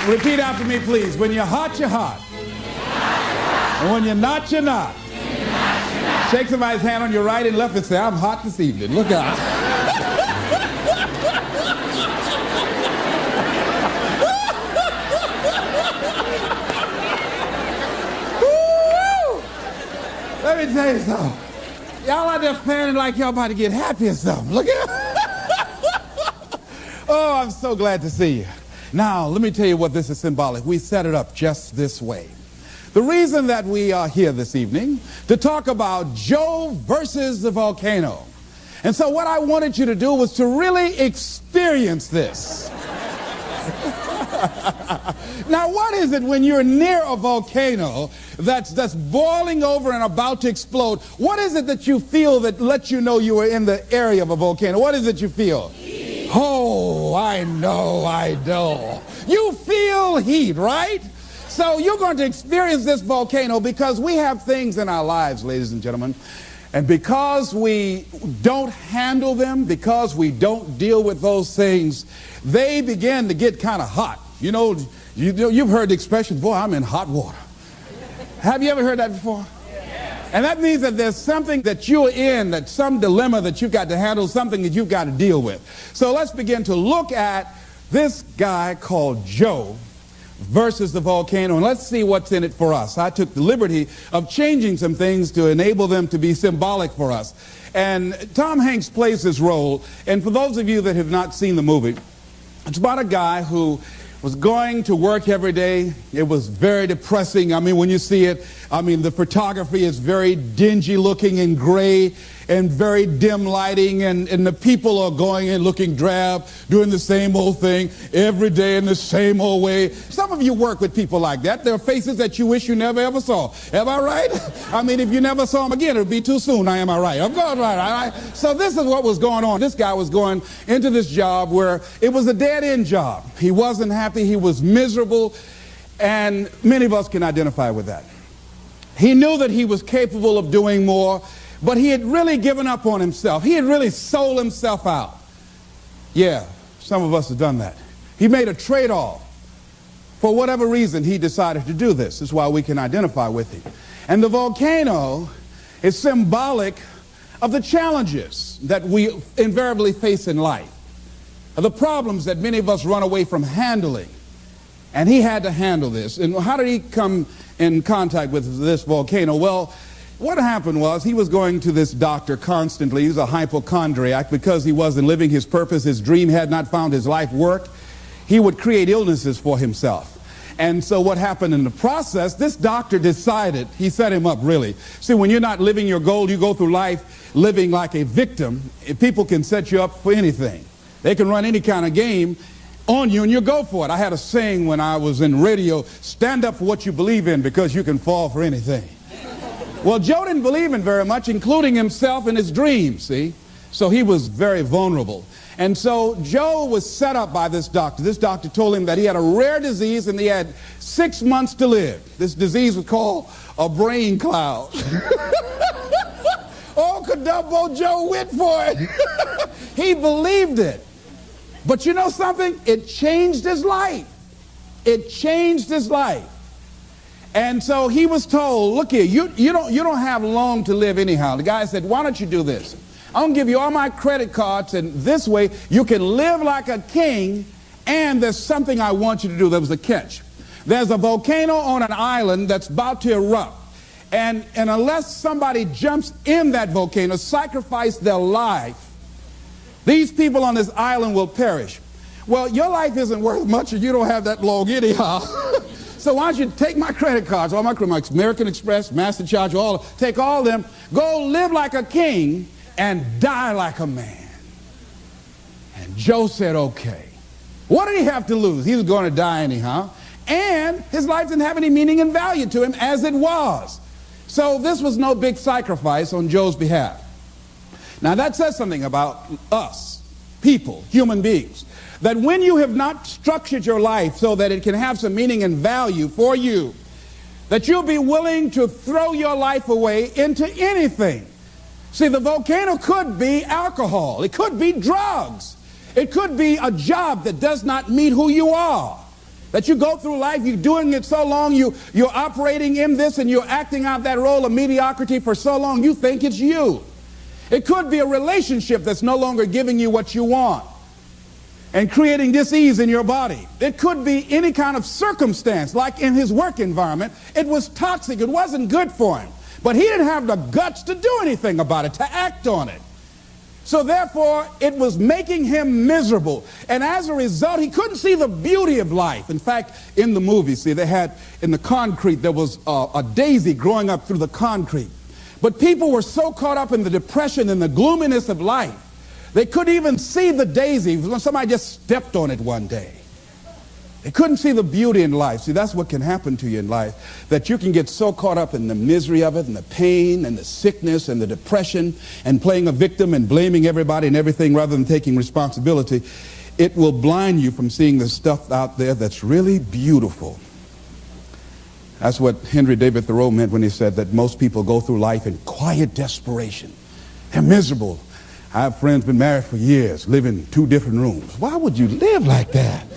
Repeat after me, please. When you're hot, you're hot. And when you're not, you're not. Shake somebody's hand on your right and left and say, I'm hot this evening. Look out. Let me tell you something. Y'all out there fanning like y'all about to get happy or something. Look at Oh, I'm so glad to see you. Now, let me tell you what this is symbolic. We set it up just this way. The reason that we are here this evening to talk about Joe versus the volcano. And so what I wanted you to do was to really experience this. Now, what is it when you're near a volcano that's boiling over and about to explode? What is it that you feel that lets you know you are in the area of a volcano? What is it you feel? Heat. Oh, I know. You feel heat, right? So you're going to experience this volcano because we have things in our lives, ladies and gentlemen, and because we don't handle them, because we don't deal with those things, they begin to get kind of hot. You know, you've heard the expression, boy, I'm in hot water. Have you ever heard that before? Yeah. And that means that there's something that you're in, that some dilemma that you've got to handle, something that you've got to deal with. So let's begin to look at this guy called Joe versus the volcano, and let's see what's in it for us. I took the liberty of changing some things to enable them to be symbolic for us. And Tom Hanks plays this role, and for those of you that have not seen the movie, it's about a guy who was going to work every day. It was very depressing. I mean, when you see it, I mean, the photography is very dingy looking and gray and very dim lighting, and the people are going and looking drab, doing the same old thing every day in the same old way. Some of you work with people like that. There are faces that you wish you never ever saw. Am I right? I mean, if you never saw them again, it would be too soon. Am I right? I'm going right. All right. So this is what was going on. This guy was going into this job where it was a dead-end job. He wasn't happy. He was miserable. And many of us can identify with that. He knew that he was capable of doing more, but he had really given up on himself. He had really sold himself out. Yeah, some of us have done that. He made a trade-off. For whatever reason, he decided to do this. That's why we can identify with him. And the volcano is symbolic of the challenges that we invariably face in life, of the problems that many of us run away from handling. And he had to handle this. And how did he come in contact with this volcano? Well, what happened was he was going to this doctor constantly. He was a hypochondriac because he wasn't living his purpose. His dream had not found his life work. He would create illnesses for himself. And so what happened in the process, this doctor decided, he set him up really. See, when you're not living your goal, you go through life living like a victim. People can set you up for anything. They can run any kind of game on you and you go for it. I had a saying when I was in radio, stand up for what you believe in because you can fall for anything. Well, Joe didn't believe in very much, including himself and his dreams, see? So he was very vulnerable. And so Joe was set up by this doctor. This doctor told him that he had a rare disease and he had 6 months to live. This disease was called a brain cloud. Oh, Cadumbo Joe went for it. He believed it. But you know something? It changed his life. It changed his life. And so he was told, look here, you don't have long to live anyhow. The guy said, why don't you do this? I'm going to give you all my credit cards, and this way you can live like a king, and there's something I want you to do. There was a catch. There's a volcano on an island that's about to erupt. And unless somebody jumps in that volcano, sacrifice their life, these people on this island will perish. Well, your life isn't worth much and you don't have that long anyhow. So why don't you take my credit cards, all my American Express, MasterCharge, take all of them, go live like a king and die like a man. And Joe said, okay. What did he have to lose? He was going to die anyhow. And his life didn't have any meaning and value to him as it was. So this was no big sacrifice on Joe's behalf. Now that says something about us, people, human beings, that when you have not structured your life so that it can have some meaning and value for you, that you'll be willing to throw your life away into anything. See, the volcano could be alcohol. It could be drugs. It could be a job that does not meet who you are. That you go through life, you're doing it so long, you're operating in this and you're acting out that role of mediocrity for so long, you think it's you. It could be a relationship that's no longer giving you what you want and creating dis-ease in your body. It could be any kind of circumstance, like in his work environment. It was toxic. It wasn't good for him. But he didn't have the guts to do anything about it, to act on it. So therefore, it was making him miserable. And as a result, he couldn't see the beauty of life. In fact, in the movie, see, they had in the concrete, there was a daisy growing up through the concrete. But people were so caught up in the depression and the gloominess of life, they couldn't even see the daisy when somebody just stepped on it one day. They couldn't see the beauty in life. See, that's what can happen to you in life, that you can get so caught up in the misery of it and the pain and the sickness and the depression and playing a victim and blaming everybody and everything rather than taking responsibility. It will blind you from seeing the stuff out there that's really beautiful. That's what Henry David Thoreau meant when he said that most people go through life in quiet desperation. They're miserable. I have friends been married for years, live in 2 different rooms. Why would you live like that?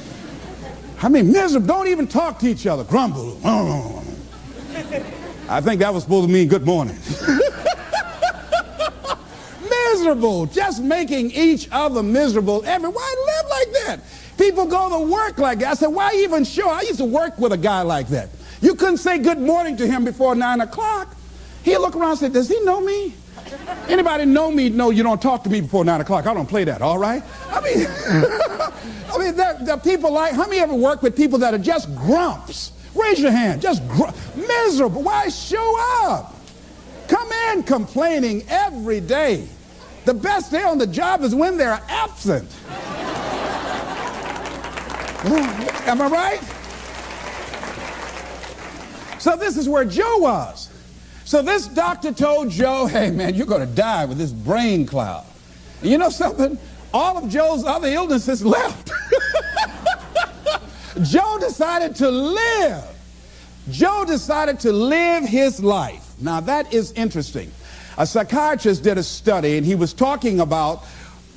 I mean, miserable. Don't even talk to each other. Grumble. I think that was supposed to mean good morning. Miserable. Just making each other miserable. Why live like that? People go to work like that. I said, why even show? I used to work with a guy like that. You couldn't say good morning to him before 9 o'clock. He'd look around and say, does he know me? Anybody know me? No, you don't talk to me before 9 o'clock. I don't play that, all right? I mean, there are people like, how many ever work with people that are just grumps? Raise your hand. Just miserable. Why show up? Come in complaining every day. The best day on the job is when they're absent. Am I right? So this is where Joe was. So this doctor told Joe, hey man, you're going to die with this brain cloud. And you know something? All of Joe's other illnesses left. Joe decided to live. Joe decided to live his life. Now that is interesting. A psychiatrist did a study and he was talking about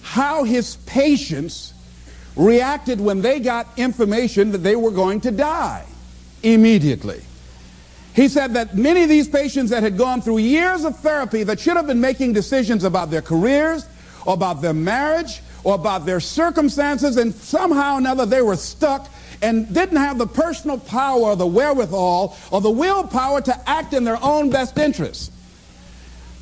how his patients reacted when they got information that they were going to die immediately. He said that many of these patients that had gone through years of therapy that should have been making decisions about their careers, or about their marriage, or about their circumstances, and somehow or another they were stuck and didn't have the personal power or the wherewithal or the willpower to act in their own best interests.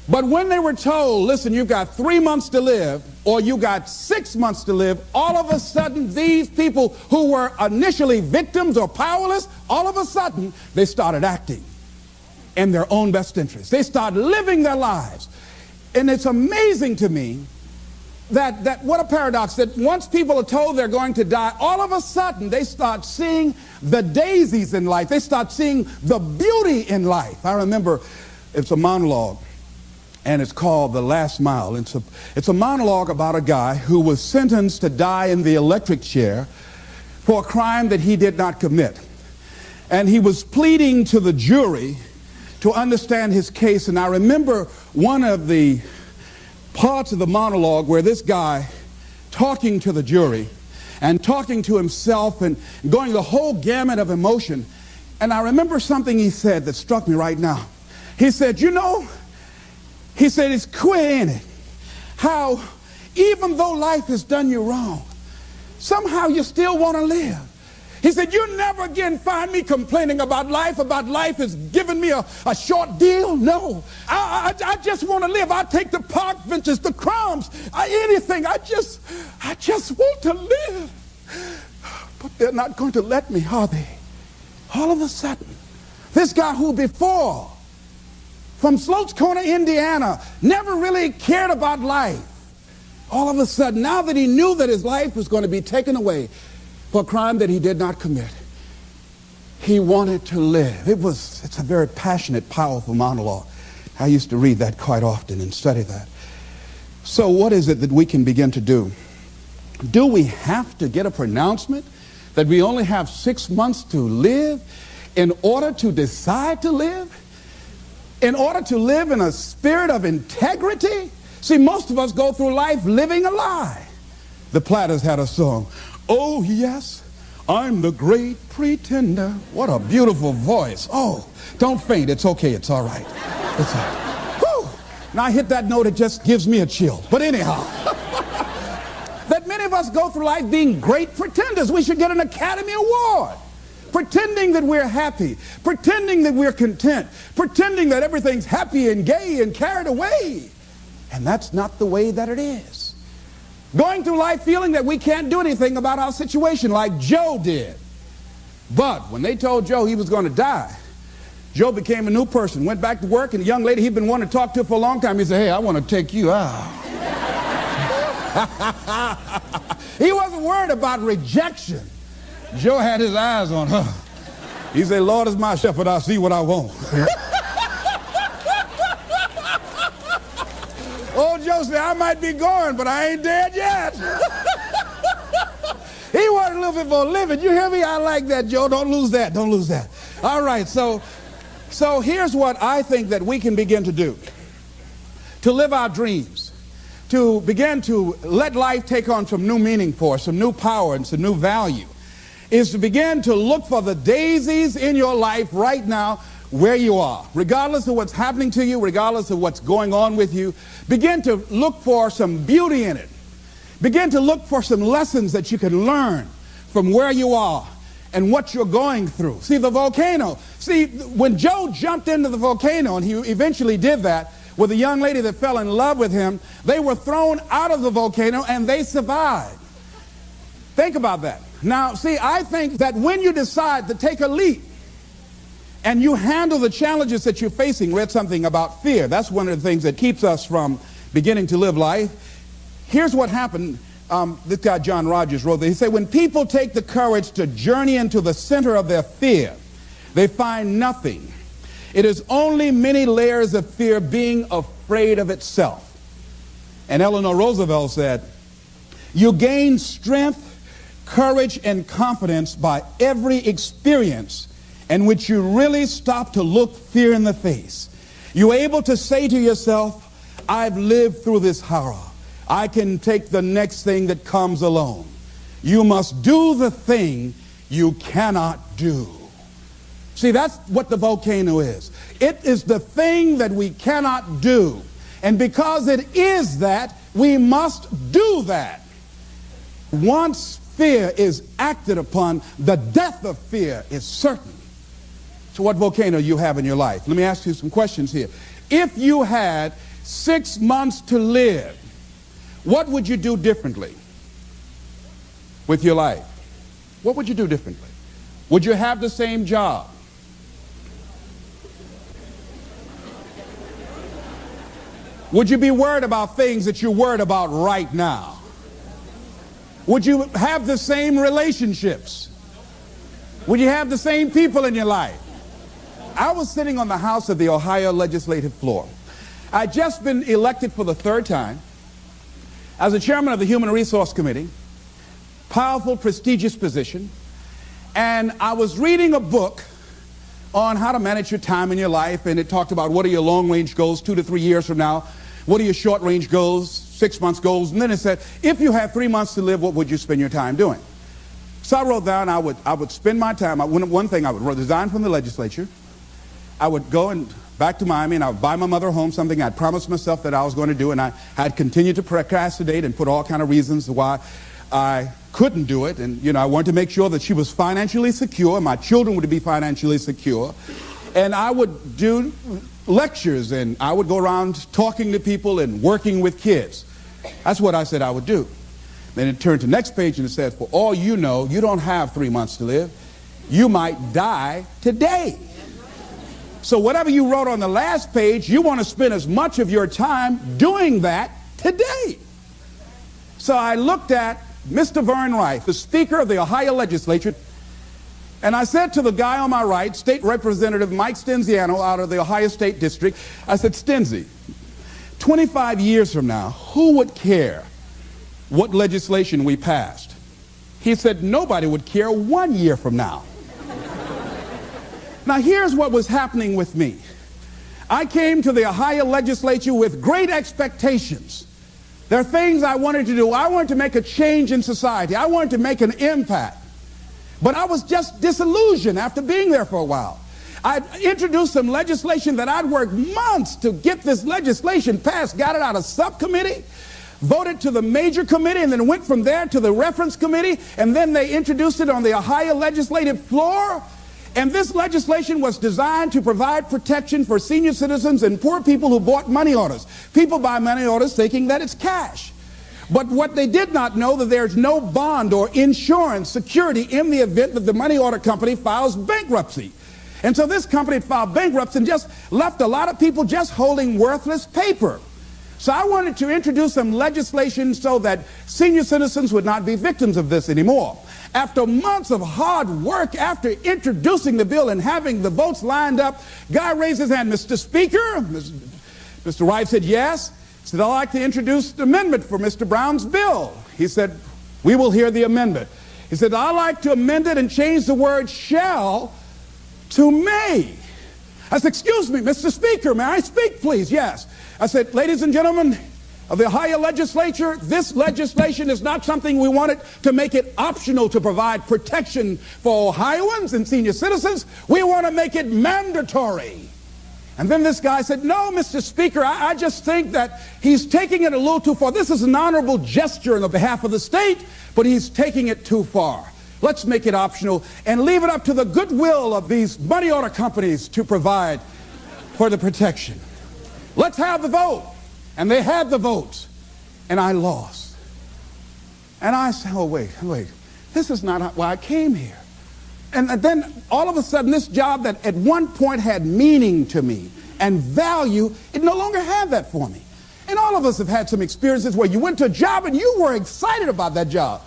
But when they were told, listen, you've got 3 months to live, or you got 6 months to live, all of a sudden these people who were initially victims or powerless, all of a sudden they started acting in their own best interest. They started living their lives. And it's amazing to me that what a paradox, that once people are told they're going to die, all of a sudden they start seeing the daisies in life. They start seeing the beauty in life. I remember it's a monologue, and it's called The Last Mile. It's a monologue about a guy who was sentenced to die in the electric chair for a crime that he did not commit. And he was pleading to the jury to understand his case. And I remember one of the parts of the monologue where this guy talking to the jury and talking to himself and going the whole gamut of emotion. And I remember something he said that struck me right now. He said, you know, he said, it's queer, ain't it? How even though life has done you wrong, somehow you still want to live. He said, you never again find me complaining about life has given me a short deal. No, I just want to live. I take the park benches, the crumbs, anything. I just want to live. But they're not going to let me, are they? All of a sudden, this guy who before, from Sloats Corner, Indiana, never really cared about life. All of a sudden, now that he knew that his life was going to be taken away for a crime that he did not commit, he wanted to live. It's a very passionate, powerful monologue. I used to read that quite often and study that. So what is it that we can begin to do? Do we have to get a pronouncement that we only have 6 months to live in order to decide to live? In order to live in a spirit of integrity? See, most of us go through life living a lie. The Platters had a song, oh yes, I'm the great pretender. What a beautiful voice. Oh, don't faint. It's okay. It's all right. It's all right. Whew. Now I hit that note, it just gives me a chill. But anyhow, that many of us go through life being great pretenders. We should get an Academy Award. Pretending that we're happy, pretending that we're content, pretending that everything's happy and gay and carried away. And that's not the way that it is. Going through life feeling that we can't do anything about our situation like Joe did. But when they told Joe he was going to die, Joe became a new person, went back to work, and the young lady he'd been wanting to talk to for a long time, he said, hey, I want to take you out. He wasn't worried about rejection. Joe had his eyes on her. He said, Lord is my shepherd, I'll see what I want. Old Joe said, I might be going, but I ain't dead yet. He wanted a little bit more living. You hear me? I like that, Joe. Don't lose that. Don't lose that. All right, so here's what I think that we can begin to do. To live our dreams. To begin to let life take on some new meaning for us, some new power and some new value. Is to begin to look for the daisies in your life right now where you are. Regardless of what's happening to you, regardless of what's going on with you, begin to look for some beauty in it. Begin to look for some lessons that you can learn from where you are and what you're going through. See, the volcano. See, when Joe jumped into the volcano, and he eventually did that with a young lady that fell in love with him, they were thrown out of the volcano and they survived. Think about that. Now, see, I think that when you decide to take a leap and you handle the challenges that you're facing, read something about fear. That's one of the things that keeps us from beginning to live life. Here's what happened. This guy, John Rogers, wrote that. He said, when people take the courage to journey into the center of their fear, they find nothing. It is only many layers of fear being afraid of itself. And Eleanor Roosevelt said, you gain strength, courage, and confidence by every experience in which you really stop to look fear in the face. You're able to say to yourself, I've lived through this horror. I can take the next thing that comes along. You must do the thing you cannot do. See, that's what the volcano is. It is the thing that we cannot do. And because it is that, we must do that. Once fear is acted upon, the death of fear is certain. So what volcano you have in your life? Let me ask you some questions here. If you had 6 months to live, what would you do differently with your life? What would you do differently? Would you have the same job? Would you be worried about things that you're worried about right now? Would you have the same relationships? Would you have the same people in your life? I was sitting on the House of the Ohio legislative floor. I'd just been elected for the third time as the chairman of the Human Resource Committee, powerful, prestigious position, and I was reading a book on how to manage your time in your life, and it talked about what are your long-range goals 2 to 3 years from now, what are your short-range goals, 6 months goals, and then it said, if you had 3 months to live, what would you spend your time doing? So I wrote down I would spend my time, one thing, I would resign from the legislature, I would go back to Miami, and I would buy my mother a home, something I'd promised myself that I was going to do, and I had continued to procrastinate and put all kind of reasons why I couldn't do it, and I wanted to make sure that she was financially secure, my children would be financially secure, and I would do lectures, and I would go around talking to people and working with kids. That's what I said I would do. Then it turned to the next page and it said, for all you know, you don't have 3 months to live. You might die today. So whatever you wrote on the last page, you want to spend as much of your time doing that today. So I looked at Mr. Vern Reif, the Speaker of the Ohio Legislature, and I said to the guy on my right, State Representative Mike Stenziano out of the Ohio State District, I said, Stenzi, 25 years from now, who would care what legislation we passed? He said, nobody would care 1 year from now. Now here's what was happening with me. I came to the Ohio Legislature with great expectations. There are things I wanted to do. I wanted to make a change in society. I wanted to make an impact. But I was just disillusioned after being there for a while. I introduced some legislation that I'd worked months to get this legislation passed, got it out of subcommittee, voted to the major committee, and then went from there to the reference committee, and then they introduced it on the Ohio legislative floor. And this legislation was designed to provide protection for senior citizens and poor people who bought money orders. People buy money orders thinking that it's cash. But what they did not know that there's no bond or insurance security in the event that the money order company files bankruptcy. And so this company filed bankruptcy and just left a lot of people just holding worthless paper. So I wanted to introduce some legislation so that senior citizens would not be victims of this anymore. After months of hard work, after introducing the bill and having the votes lined up, guy raised his hand. Mr. Speaker, Mr. Wright said yes. He said, I'd like to introduce the amendment for Mr. Brown's bill. He said, we will hear the amendment. He said, I'd like to amend it and change the word shall to may. I said, excuse me, Mr. Speaker, may I speak, please? Yes. I said, ladies and gentlemen of the Ohio legislature, this legislation is not something we wanted to make it optional to provide protection for Ohioans and senior citizens. We want to make it mandatory. And then this guy said, no, Mr. Speaker, I just think that he's taking it a little too far. This is an honorable gesture on behalf of the state, but he's taking it too far. Let's make it optional and leave it up to the goodwill of these money order companies to provide for the protection. Let's have the vote. And they had the votes, and I lost. And I said, oh, wait, this is not why I came here. And then all of a sudden, this job that at one point had meaning to me and value, it no longer had that for me. And all of us have had some experiences where you went to a job and you were excited about that job.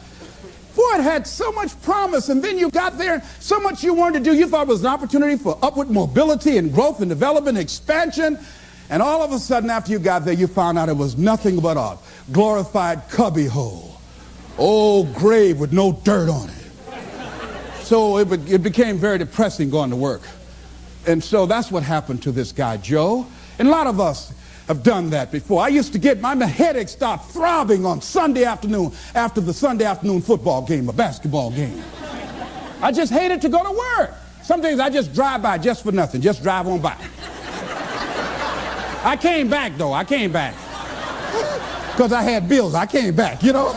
Boy, it had so much promise, and then you got there, so much you wanted to do. You thought it was an opportunity for upward mobility and growth and development and expansion. And all of a sudden, after you got there, you found out it was nothing but a glorified cubby hole. Old grave with no dirt on it. So it became very depressing going to work. And so that's what happened to this guy, Joe. And a lot of us have done that before. I used to get my headache start throbbing on Sunday afternoon after the Sunday afternoon football game, a basketball game. I just hated to go to work. Some days I just drive by just for nothing, just drive on by. I came back, though. I came back. Because I had bills. I came back, you know.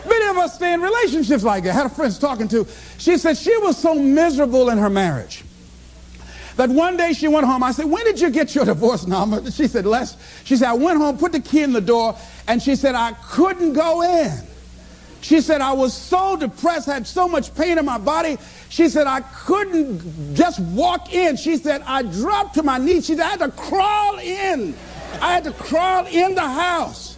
Many of us stay in relationships like that. I had a friend talking to. She said she was so miserable in her marriage that one day she went home. I said, when did you get your divorce, Norma? She said, she said, I went home, put the key in the door, and she said, I couldn't go in. She said, I was so depressed, had so much pain in my body. She said, I couldn't just walk in. She said, I dropped to my knees. She said, I had to crawl in. I had to crawl in the house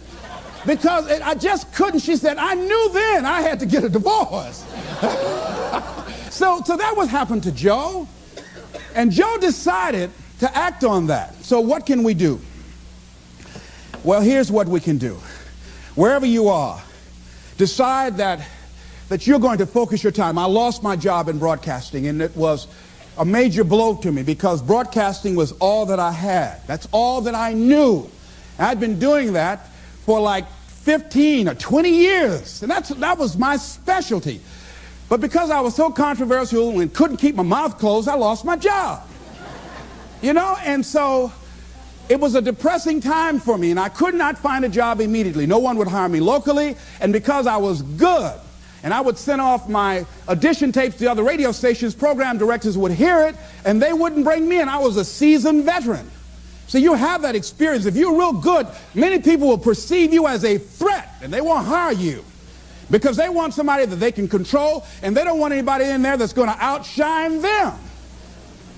because I just couldn't. She said, I knew then I had to get a divorce. So that was happened to Joe. And Joe decided to act on that. So what can we do? Well, here's what we can do. Wherever you are, decide that you're going to focus your time. I lost my job in broadcasting, and it was a major blow to me because broadcasting was all that I had. That's all that I knew. I'd been doing that for like 15 or 20 years, and that was my specialty. But because I was so controversial and couldn't keep my mouth closed, I lost my job. You know, and so it was a depressing time for me, and I could not find a job immediately. No one would hire me locally, and because I was good, and I would send off my audition tapes to other radio stations, program directors would hear it, and they wouldn't bring me in. I was a seasoned veteran. So you have that experience. If you're real good, many people will perceive you as a threat, and they won't hire you because they want somebody that they can control, and they don't want anybody in there that's going to outshine them.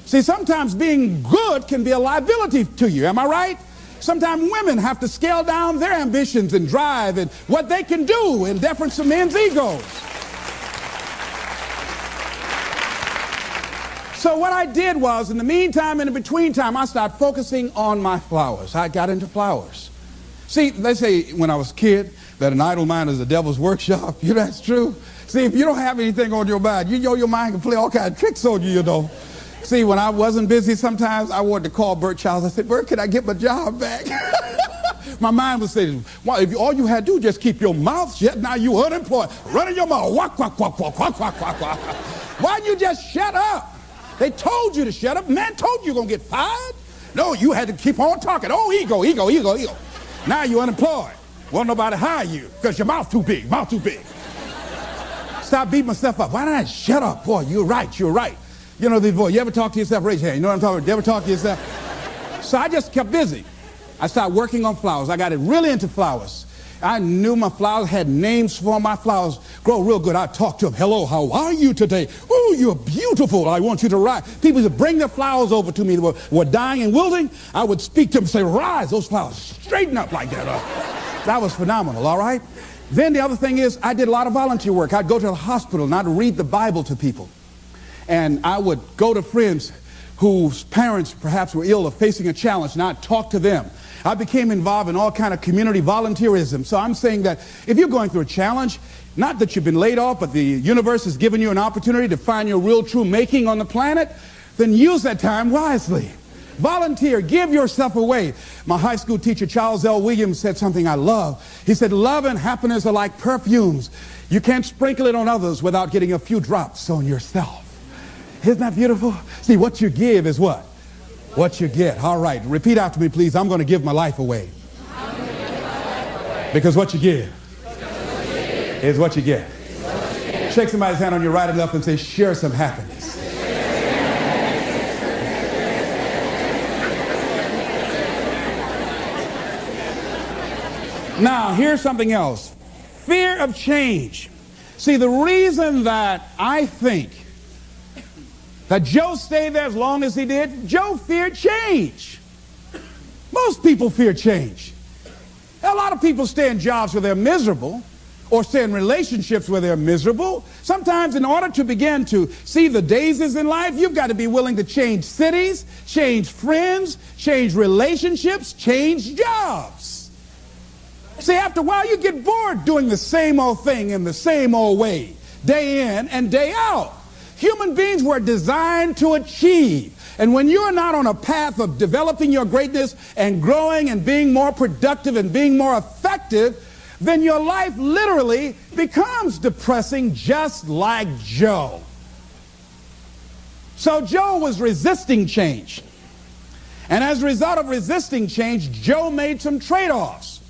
See, sometimes being good can be a liability to you. Am I right? Sometimes women have to scale down their ambitions and drive and what they can do in deference to men's egos. So what I did was, in the meantime and in between time, I started focusing on my flowers. I got into flowers. See, they say when I was a kid that an idle mind is the devil's workshop. You know that's true? See, if you don't have anything on your mind, you know your mind can play all kinds of tricks on you, you know. See, when I wasn't busy, sometimes I wanted to call Bert Childs. I said, Bert, can I get my job back? My mind was saying, well, if all you had to do just keep your mouth shut, now you unemployed. Running your mouth, quack, quack, quack, quack, quack, quack, quack, quack. Why'd you just shut up? They told you to shut up. Man told you you're going to get fired. No, you had to keep on talking. Oh, ego, ego, ego, ego. Now you're unemployed. Won't nobody hire you because your mouth too big, mouth too big. Stop beating myself up. Why didn't I shut up? Boy, you're right, you're right. You know the voice. You ever talk to yourself? Raise your hand. You know what I'm talking about? You ever talk to yourself? So I just kept busy. I started working on flowers. I got it really into flowers. I knew my flowers had names for my flowers. Grow real good. I'd talk to them. Hello, how are you today? Oh, you're beautiful. I want you to rise. People would bring their flowers over to me that were dying and wilting. I would speak to them and say, rise, those flowers. Straighten up like that. That was phenomenal, all right? Then the other thing is I did a lot of volunteer work. I'd go to the hospital and I'd read the Bible to people. And I would go to friends whose parents perhaps were ill or facing a challenge, and I'd talk to them. I became involved in all kind of community volunteerism. So I'm saying that if you're going through a challenge, not that you've been laid off, but the universe has given you an opportunity to find your real true making on the planet, then use that time wisely. Volunteer, give yourself away. My high school teacher, Charles L. Williams, said something I love. He said, love and happiness are like perfumes. You can't sprinkle it on others without getting a few drops on yourself. Isn't that beautiful? See, what you give is what? What you get. All right, repeat after me, please. I'm going to give my life away. Because what you give is what you get. Shake somebody's hand on your right and left and say, share some happiness. Now, here's something else. Fear of change. See, the reason that I think that Joe stayed there as long as he did, Joe feared change. Most people fear change. A lot of people stay in jobs where they're miserable or stay in relationships where they're miserable. Sometimes in order to begin to see the daisies in life, you've got to be willing to change cities, change friends, change relationships, change jobs. See, after a while you get bored doing the same old thing in the same old way, day in and day out. Human beings were designed to achieve. And when you're not on a path of developing your greatness and growing and being more productive and being more effective, then your life literally becomes depressing, just like Joe. So Joe was resisting change. And as a result of resisting change, Joe made some trade-offs.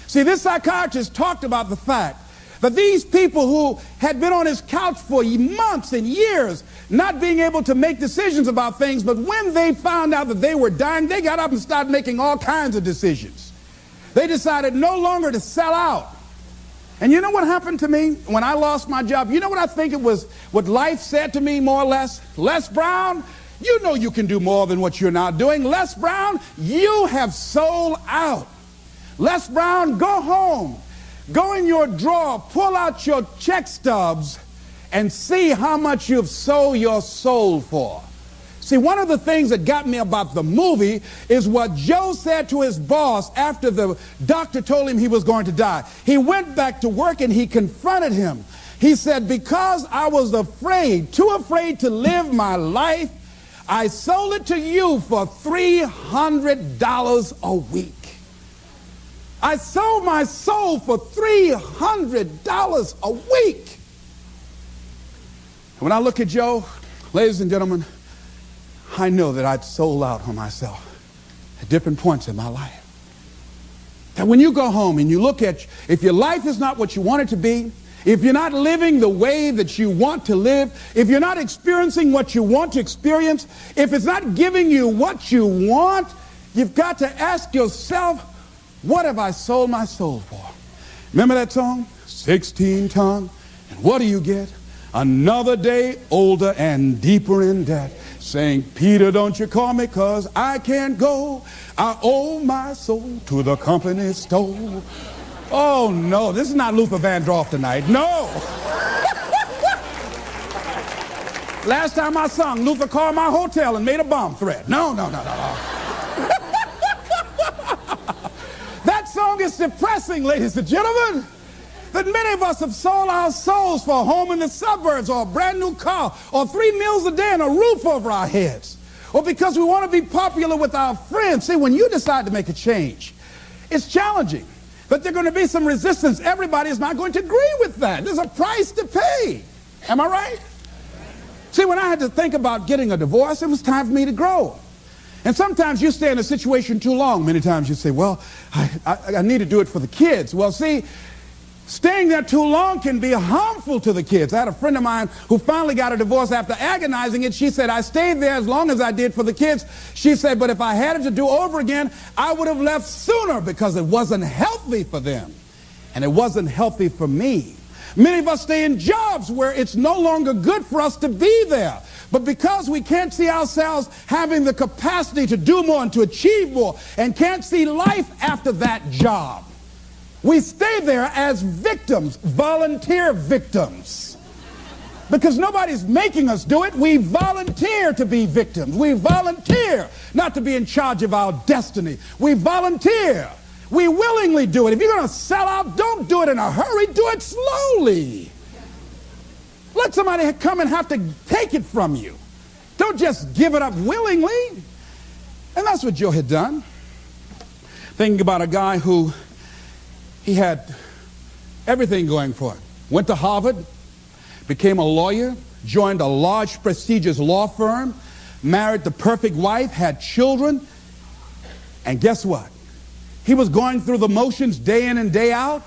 See, this psychiatrist talked about the fact that these people who had been on his couch for months and years not being able to make decisions about things, but when they found out that they were dying, they got up and started making all kinds of decisions. They decided no longer to sell out. And you know what happened to me when I lost my job? You know what I think it was, what life said to me more or less? Les Brown, you know you can do more than what you're not doing. Les Brown, you have sold out. Les Brown, go home. Go in your drawer, pull out your check stubs, and see how much you've sold your soul for. See, one of the things that got me about the movie is what Joe said to his boss after the doctor told him he was going to die. He went back to work and he confronted him. He said, because I was afraid, too afraid to live my life, I sold it to you for $300 a week. I sold my soul for $300 a week. When I look at Joe, ladies and gentlemen, I know that I'd sold out on myself at different points in my life. That when you go home and you look at, if your life is not what you want it to be, if you're not living the way that you want to live, if you're not experiencing what you want to experience, if it's not giving you what you want, you've got to ask yourself, what have I sold my soul for? Remember that song? 16 ton. And what do you get? Another day older and deeper in debt. Saying, Peter, don't you call me, 'cause I can't go. I owe my soul to the company store. Oh, no, this is not Luther Vandross tonight. No. Last time I sung, Luther called my hotel and made a bomb threat. No. That song is depressing, ladies and gentlemen. That many of us have sold our souls for a home in the suburbs or a brand new car or 3 meals a day and a roof over our heads. Or because we want to be popular with our friends. See, when you decide to make a change, It's challenging. But there's going to be some resistance. Everybody is not going to agree with that. There's a price to pay. Am I right? See, when I had to think about getting a divorce, it was time for me to grow. And sometimes you stay in a situation too long. Many times you say, well, I need to do it for the kids. Well, see, staying there too long can be harmful to the kids. I had a friend of mine who finally got a divorce after agonizing it. She said, I stayed there as long as I did for the kids. She said, but if I had it to do over again, I would have left sooner because it wasn't healthy for them. And it wasn't healthy for me. Many of us stay in jobs where it's no longer good for us to be there. But because we can't see ourselves having the capacity to do more and to achieve more and can't see life after that job, we stay there as victims, volunteer victims. Because nobody's making us do it. We volunteer to be victims. We volunteer not to be in charge of our destiny. We volunteer. We willingly do it. If you're going to sell out, don't do it in a hurry. Do it slowly. Let somebody come and have to take it from you. Don't just give it up willingly. And that's what Joe had done. Thinking about a guy who he had everything going for him. Went to Harvard, became a lawyer, joined a large prestigious law firm, married the perfect wife, had children, and guess what? He was going through the motions day in and day out,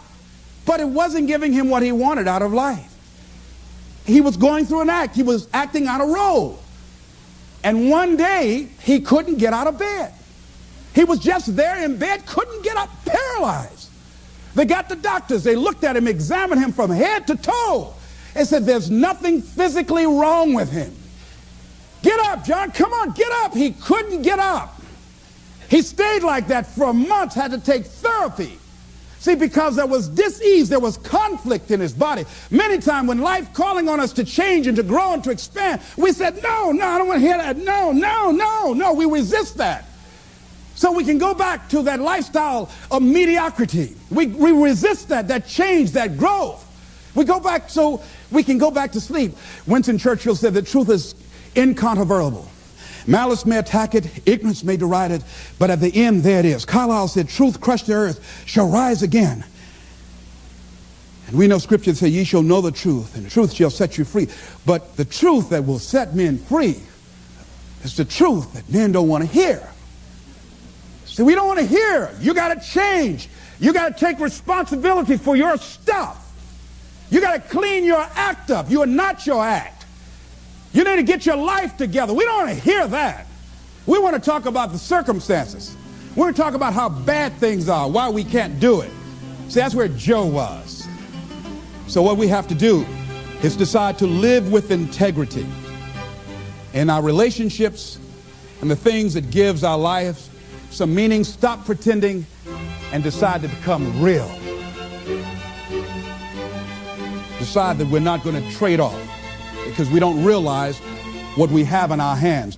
but it wasn't giving him what he wanted out of life. He was going through an act. He was acting out a role. And one day, he couldn't get out of bed. He was just there in bed, couldn't get up, paralyzed. They got the doctors. They looked at him, examined him from head to toe, and said, there's nothing physically wrong with him. Get up, John. Come on, get up. He couldn't get up. He stayed like that for months, had to take therapy. See, because there was dis-ease, there was conflict in his body. Many times when life calling on us to change and to grow and to expand, we said, no, I don't want to hear that. No, we resist that. So we can go back to that lifestyle of mediocrity. We resist that change, that growth. We go back so we can go back to sleep. Winston Churchill said the truth is incontrovertible. Malice may attack it, ignorance may deride it, but at the end, there it is. Carlyle said, truth crushed to earth shall rise again. And we know Scripture says, ye shall know the truth, and the truth shall set you free. But the truth that will set men free is the truth that men don't want to hear. See, we don't want to hear. You got to change. You got to take responsibility for your stuff. You got to clean your act up. You are not your act. You need to get your life together. We don't want to hear that. We want to talk about the circumstances. We want to talk about how bad things are, why we can't do it. See, that's where Joe was. So what we have to do is decide to live with integrity in our relationships and the things that gives our lives some meaning. Stop pretending and decide to become real. Decide that we're not going to trade off, because we don't realize what we have in our hands.